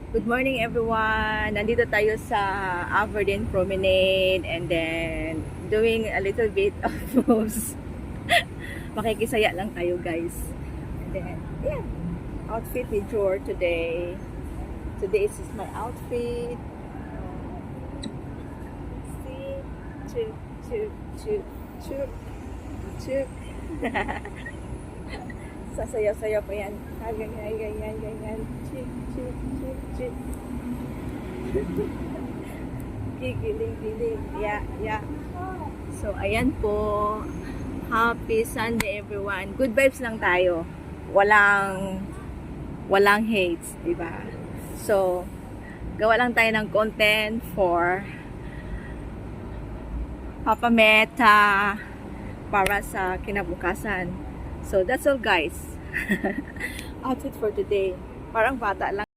Good morning everyone! Nandito tayo sa Aberdeen Promenade and then doing a little bit of moves. Makikisaya lang tayo guys. And then, yeah, outfit ni Jor today. Today is my outfit. See? Chuk, chuk, chuk, chuk, chuk. Sasayaw-sayaw pa yan. Ganyan. Chik, chik, chik, chik. Gigiling-giling. Yeah. So, ayan po. Happy Sunday everyone. Good vibes lang tayo. Walang hates, diba? So, gawa lang tayo ng content for Papa Meta para sa kinabukasan. So, that's all guys. Outfit for today. Parang bata lang.